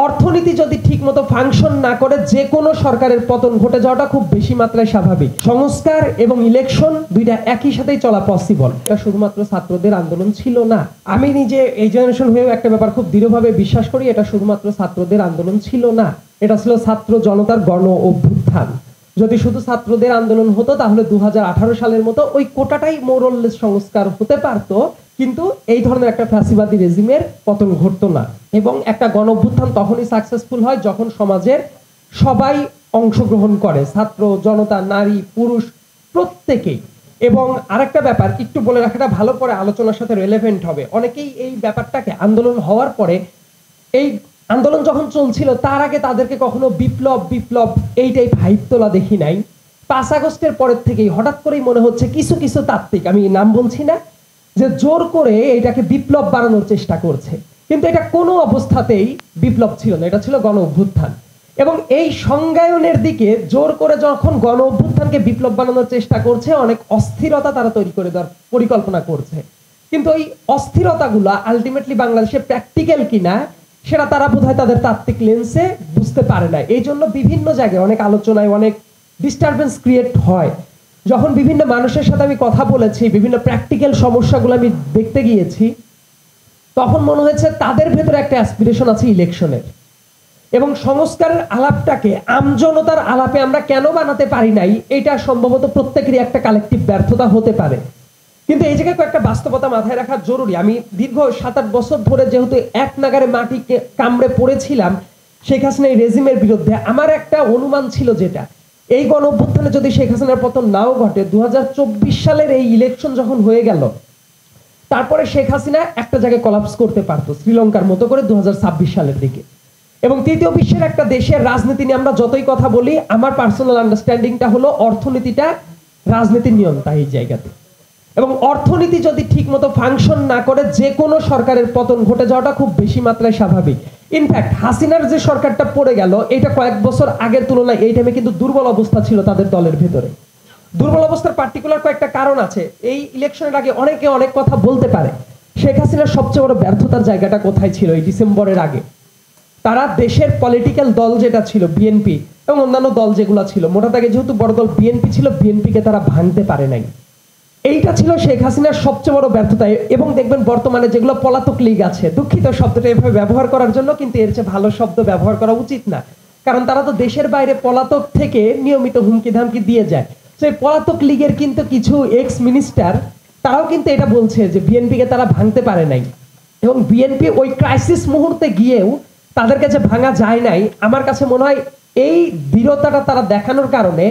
অর্থনীতি যদি ঠিকমতো ফাংশন না করে যে কোনো সরকারের পতন ঘটে যাওয়াটা খুব বেশি মাত্রায় স্বাভাবিক। সংস্কার এবং ইলেকশন দুইটা একই সাথেই চলা পসিবল। এটা শুধুমাত্র ছাত্রদের আন্দোলন ছিল না। আমি নিজে এই জেনারেশন হয়েও একটা ব্যাপার খুব দৃঢ়ভাবে বিশ্বাস করি, এটা শুধুমাত্র ছাত্রদের আন্দোলন ছিল না, এটা ছিল ছাত্র জনতার গণ অভ্যুত্থান। যদি শুধু ছাত্রদের আন্দোলন হতো তাহলে 2018 সালের মতো ওই কোটাটাই মোরললেস সংস্কার হতে পারতো, কিন্তু এই ধরনের একটা ফ্যাসিবাদী রেজিমের পতন ঘটতো না। এবং একটা গণ অভ্যুত্থান তখনই সাকসেসফুল হয় যখন সমাজের সবাই অংশগ্রহণ করে, ছাত্র জনতা, নারী, পুরুষ প্রত্যেকেই। এবং আরেকটা ব্যাপার একটু বলে রাখাটা ভালো, পরে আলোচনার সাথে রিলেভেন্ট হবে। অনেকেই এই ব্যাপারটাকে আন্দোলন হওয়ার পরে, এই আন্দোলন যখন চলছিল তার আগে তাদেরকে কখনো বিপ্লব বিপ্লব এই টাইপ হাইপ তোলা দেখি নাই। 5 আগস্টের পরের থেকেই হঠাৎ করেই মনে হচ্ছে কিছু কিছু তাত্ত্বিক, আমি নাম বলছি না, যে জোর করে এটাকে বিপ্লব বানানোর চেষ্টা করছে, কিন্তু এটা কোনো অবস্থাতেই বিপ্লব ছিল না, এটা ছিল গণ অভ্যুত্থান। এবং এই সংজ্ঞায়নের দিকে জোর করে যখন গণ অভ্যুত্থানকে বিপ্লব বানানোর চেষ্টা করছে, অনেক অস্থিরতা তারা তৈরি করে দেওয়ার পরিকল্পনা করছে। কিন্তু এই অস্থিরতাগুলো আলটিমেটলি বাংলাদেশে প্র্যাকটিক্যাল কিনা সেটা তারা বোধহয় তাদের তাত্ত্বিক লেন্সে বুঝতে পারে না। এই জন্য বিভিন্ন জায়গায় অনেক আলোচনায় অনেক ডিস্টারবেন্স ক্রিয়েট হয়। যখন বিভিন্ন মানুষের সাথে আমি কথা বলেছি, বিভিন্ন প্র্যাকটিক্যাল সমস্যাগুলো আমি দেখতে গিয়েছি, তখন মনে হয়েছে তাদের ভেতরে একটা অ্যাসপিরেশন আছে ইলেকশনের। এবং সংস্কারের আলাপটাকে আমজনতার আলাপে আমরা কেন বানাতে পারি নাই, এটা সম্ভবত প্রত্যেকেরই একটা কালেকটিভ ব্যর্থতা হতে পারে। কিন্তু এই জায়গায় কয়েকটা বাস্তবতা মাথায় রাখা জরুরি। আমি দীর্ঘ 7-8 বছর ধরে যেহেতু এক নাগারে মাটি কামড়ে পড়েছিলাম শেখ হাসিনা এই রেজিমের বিরুদ্ধে, আমার একটা অনুমান ছিল যেটা এই গণ অভ্যুত্থানে যদি শেখ হাসিনার পতন নাও ঘটে, 2024 সালের এই ইলেকশন যখন হয়ে গেল, তারপরে শেখ হাসিনা একটা জায়গায় কলাপস করতে পারতো শ্রীলঙ্কার মতো করে 2026 সালের দিকে। এবং তৃতীয় বিশ্বের একটা দেশের রাজনীতি নিয়ে আমরা যতই কথা বলি, আমার পার্সোনাল আন্ডারস্ট্যান্ডিংটা হলো অর্থনীতিটা রাজনীতির নিয়ন্ত্রণ এই জায়গাতে। এবং অর্থনীতি যদি ঠিকমতো ফাংশন না করে যে কোনো সরকারের পতন ঘটে যাওয়াটা খুব বেশি মাত্রায় স্বাভাবিক। ইনফ্যাক্ট হাসিনার যে সরকারটা পড়ে গেল, এটা কয়েক বছর আগের তুলনায় এই টাইমে কিন্তু দুর্বল অবস্থা ছিল তাদের দলের ভেতরে। দুর্বল অবস্থার পার্টিকুলার কয়েকটা কারণ আছে। এই ইলেকশনের আগে অনেকে অনেক কথা বলতে পারে, শেখ হাসিনার সবচেয়ে বড় ব্যর্থতার জায়গাটা কোথায় ছিল এই ডিসেম্বরের আগে। তারা দেশের পলিটিক্যাল দল যেটা ছিল বিএনপি এবং অন্যান্য দল যেগুলো ছিল, মোটা দাগে যেহেতু বড় দল বিএনপি ছিল, বিএনপিকে তারা ভাঙতে পারে নাই। এইটা ছিল শেখ হাসিনার সবচেয়ে বড় ব্যর্থতা। এবং দেখবেন বর্তমানে যেগুলো পলাতক লীগ আছে, দুঃখিত শব্দটা এভাবে ব্যবহার করার জন্য, কিন্তু এর চেয়ে ভালো শব্দ ব্যবহার করা উচিত না, কারণ তারা তো দেশের বাইরে পলাতক থেকে নিয়মিত হুমকি ধামকি দিয়ে যায়। সেই পলাতক লীগের কিন্তু কিছু এক্স মিনিস্টার তারাও কিন্তু এটা বলছে যে বিএনপিকে তারা ভাঙতে পারে নাই। এবং বিএনপি ওই ক্রাইসিস মুহূর্তে গিয়েও তাদের কাছে ভাঙা যায় নাই। আমার কাছে মনে হয় এই দৃঢ়তাটা তারা দেখানোর কারণে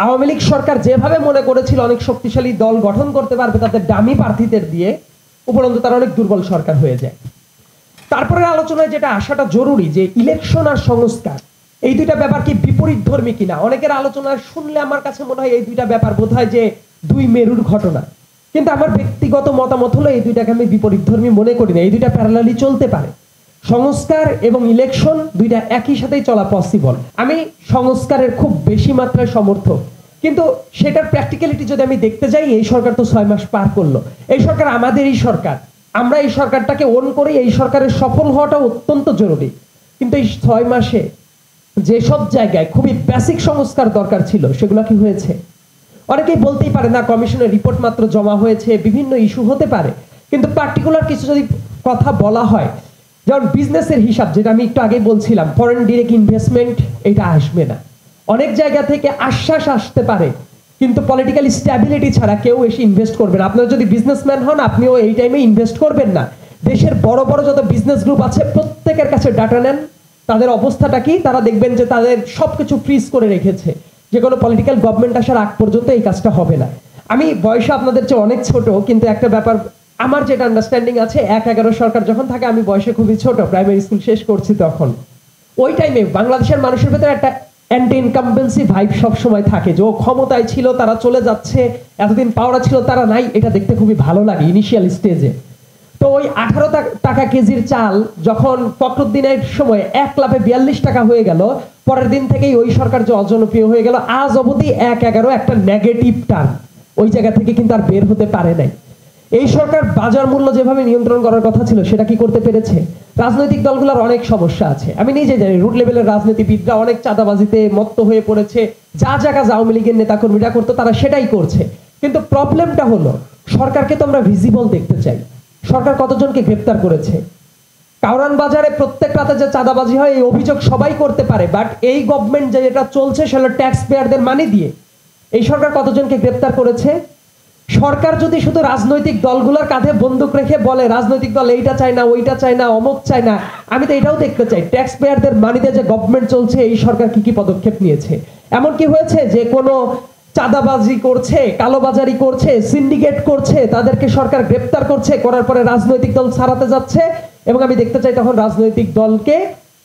আওয়ামী লীগ সরকার যেভাবে মনে করেছিল অনেক শক্তিশালী দল গঠন করতে পারবে তাদের ডামি প্রার্থীদের দিয়ে, উপরন্তু তারা অনেক দুর্বল সরকার হয়ে যায়। তারপরে আলোচনায় যেটা আসাটা জরুরি, যে ইলেকশন আর সংস্কার এই দুইটা ব্যাপার কি বিপরীত ধর্মী কিনা। অনেকের আলোচনা শুনলে আমার কাছে মনে হয় এই দুইটা ব্যাপার বোধহয় যে দুই মেরুর ঘটনা, কিন্তু আমার ব্যক্তিগত মতামত হলো এই দুইটাকে আমি বিপরীত ধর্মী মনে করি না, এই দুইটা প্যারালালি চলতে পারে। সংস্কার এবং ইলেকশন দুইটা একই সাথেই চলা পসিবল। আমি সংস্কারের খুব বেশি মাত্রায় সমর্থক, কিন্তু সেটার প্র্যাকটিক্যালিটি যদি আমি দেখতে যাই, এই সরকার তো 6 মাস পার করলো। এই সরকার আমাদেরই সরকার, আমরা এই সরকারটাকে ওন করি, এই সরকারের সফল হওয়াটা অত্যন্ত জরুরি। কিন্তু এই 6 মাসে যেসব জায়গায় খুবই বেসিক সংস্কার দরকার ছিল সেগুলো কি হয়েছে? অনেকেই বলতেই পারে না, কমিশনের রিপোর্ট মাত্র জমা হয়েছে, বিভিন্ন ইস্যু হতে পারে, কিন্তু পার্টিকুলার কিছু যদি কথা বলা হয়, যেমন বিজনেসের হিসাব, যেটা আমি একটু আগেই বলছিলাম, ফরেন ডিরেক্ট ইনভেস্টমেন্ট এটা আসবে না। অনেক জায়গা থেকে আশ্বাস আসতে পারে, কিন্তু পলিটিক্যাল স্ট্যাবিলিটি ছাড়া কেউ এসে ইনভেস্ট করবে না। আপনারা যদি বিজনেসম্যান হন, আপনিও এই টাইমে ইনভেস্ট করবেন না। দেশের বড় বড় যত বিজনেস গ্রুপ আছে প্রত্যেকের কাছে ডাটা নেন, তাদের অবস্থাটা কি, তারা দেখবেন যে তাদের সবকিছু ফ্রিজ করে রেখেছে, যে কোনো পলিটিক্যাল গভর্নমেন্ট আসার আগ পর্যন্ত এই কাজটা হবে না। আমি বয়সে আপনাদের চেয়ে অনেক ছোট, কিন্তু একটা ব্যাপার আমার যেটা আন্ডারস্ট্যান্ডিং আছে, 1-11 সরকার যখন থাকে, আমি বয়সে খুবই ছোট, প্রাইমারি স্কুল শেষ করছি তখন, ওই টাইমে বাংলাদেশের মানুষের ভেতরে একটা অ্যান্টি ইনকামবেন্সি ভাইব সবসময় থাকে, যে ও ক্ষমতায় ছিল তারা চলে যাচ্ছে, এতদিন পাওয়ার ছিল তারা নাই, এটা দেখতে খুবই ভালো লাগে ইনিশিয়াল স্টেজে। তো ওই 18 টাকা কেজির চাল যখন ফখরুদ্দিনের সময় 1 লাফে 42 টাকা হয়ে গেল, পরের দিন থেকেই ওই সরকার যে অজনপ্রিয় হয়ে গেল, আজ অবধি 1-11 একটা নেগেটিভ টার্ম, ওই জায়গা থেকে কিন্তু আর বের হতে পারে নাই। এই সরকার বাজার মূল্য যেভাবে নিয়ন্ত্রণ করার কথা ছিল সেটা কি করতে পেরেছে? রাজনৈতিক দলগুলোর অনেক সমস্যা আছে, আমি নিজে জানি। রুট লেভেলের রাজনীতিবিদরা অনেক চাঁদাবাজিতে মত্ত হয়ে পড়েছে, যা জায়গা আওয়ামী লীগের নেতাকর্মীরা করতো তারা সেটাই করছে। কিন্তু প্রবলেমটা হলো সরকারকে তো আমরা ভিজিবল দেখতে চাই। সরকার কতজনকে গ্রেপ্তার করেছে? কারওয়ান বাজারে প্রত্যেক রাতে যে চাঁদাবাজি হয় এই অভিযোগ সবাই করতে পারে, বাট এই গভর্নমেন্ট যেটা চলছে সেটা ট্যাক্স পেয়ারদের মানি দিয়ে। এই সরকার কতজনকে গ্রেপ্তার করেছে? সরকার যদি শুধু রাজনৈতিক দলগুলোর কাঁধে বন্দুক রেখে বলে রাজনৈতিক দল এইটা চায় না, ওইটা চায় না, অমুক চায় না, আমি তো এটাও দেখতে চাই ট্যাক্স পেয়ারদের মানিতে যে গভর্নমেন্ট চলছে এই সরকার কি কি পদক্ষেপ নিয়েছে। এমন কি হয়েছে যে কোনো চাঁদাবাজি করছে, কালোবাজারি করছে, সিন্ডিকেট করছে, তাদেরকে সরকার গ্রেপ্তার করছে, করার পরে রাজনৈতিক দল ছাড়াতে যাচ্ছে, এবং আমি দেখতে চাই তখন রাজনৈতিক দলকে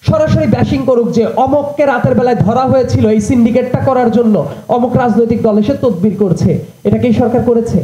সরাসরি ব্যাশিং করুক যে অমককে রাতের বেলায় ধরা হয়েছিল এই সিন্ডিকেটটা করার জন্য, অমক রাজনৈতিক দল এসে তদবির করছে। এটা কি সরকার করেছে?